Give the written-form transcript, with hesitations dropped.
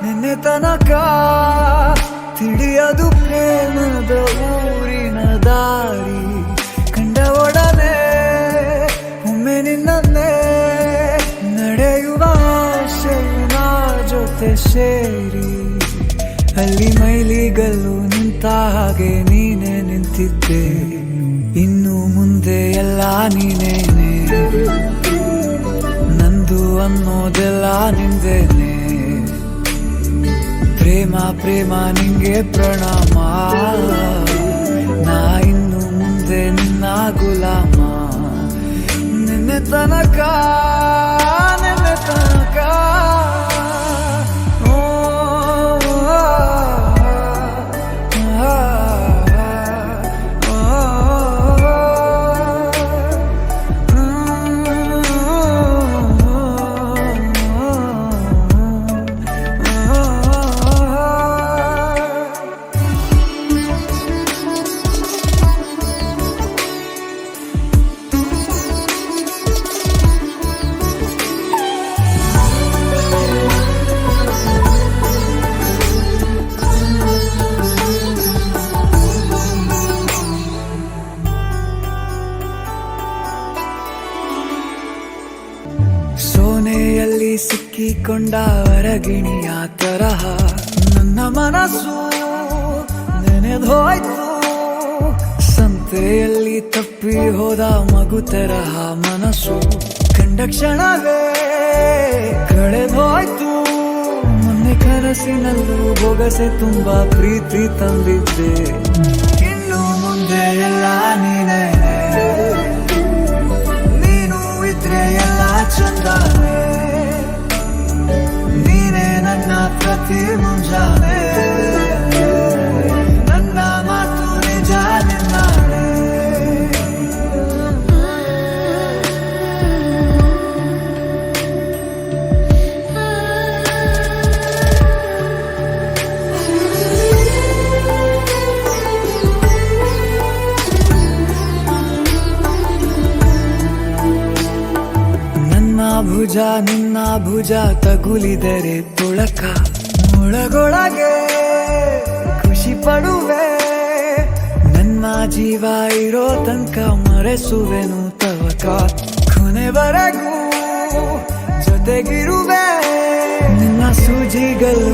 ನಿನ್ನೆ ತನಕ ತಿಳಿಯದು ಪ್ರೇಮದ ಊರಿನ ದಾರಿ. ಕಂಡ ಒಡನೆ ಒಮ್ಮೆ ನಿನ್ನೇ ನಡೆಯುವ ಆಸೆಯ ಜೊತೆ ಸೇರಿ, ಅಲ್ಲಿ ಮೈಲಿಗಲ್ಲು ನಿಂತ ಹಾಗೆ ನೀನೆ ನಿಂತಿದ್ದೆ. ಇನ್ನು ಮುಂದೆ ಎಲ್ಲ ನೀನೇನೆ, ನಂದು ಅನ್ನೋದೆಲ್ಲ ನಿಂದೇನೆ. ಪ್ರೇಮ ಪ್ರೇಮ ನಿಂಗೆ ಪ್ರಣಾಮ, ನಾ ಇನ್ನು ಮುಂದೆ ನಿನ್ನ ಗುಲಾಮ. ನಿನ್ನೆ ತನಕ ಸೋನೆಯಲ್ಲಿ ಸಿಕ್ಕಿಕೊಂಡ ಹೊರಗಿಣಿಯ ತರಹ ನನ್ನ ಮನಸ್ಸು ನೆನೆದೋಯ್ತು. ಸಂತೆಯಲ್ಲಿ ತಪ್ಪಿ ಹೋದ ಮಗು ತರಹ ಮನಸ್ಸು ಕಂಡ ಕ್ಷಣವೇ ಕಳೆದೋಯ್ತು. ಮೊನ್ನೆ ಕನಸಿನಲ್ಲೂ ಬೊಗಸೆ ತುಂಬಾ ಪ್ರೀತಿ ತಂದಿದ್ದೆ. ಇನ್ನು ಮುಂದೆ ಎಲ್ಲ ನೀನೇ, ನೀನು ಇದ್ರೆ ಎಲ್ಲ ಚಂದಾನೆ. ನೀನೇ ನನ್ನ ಪ್ರತಿ ಮುಂಜಾನೆ, ನನ್ನ ಮಾತು ನಿಜ ನಿನ್ನಾನೆ. ಭುಜ ನಿನ್ನ ಭುಜ ತಗುಲಿದರೆ ತುಳಕ, ಒಳಗೊಳಗೆ ಖುಷಿ ಪಡುವೆ. ನನ್ನ ಜೀವ ಇರೋ ತನಕ ಮರೆಸುವೆನು ತವಕ, ಕೊನೆವರೆಗೂ ಜೊತೆಗಿರುವೆ. ನಿನ್ನ ಸೂಜಿಗಳು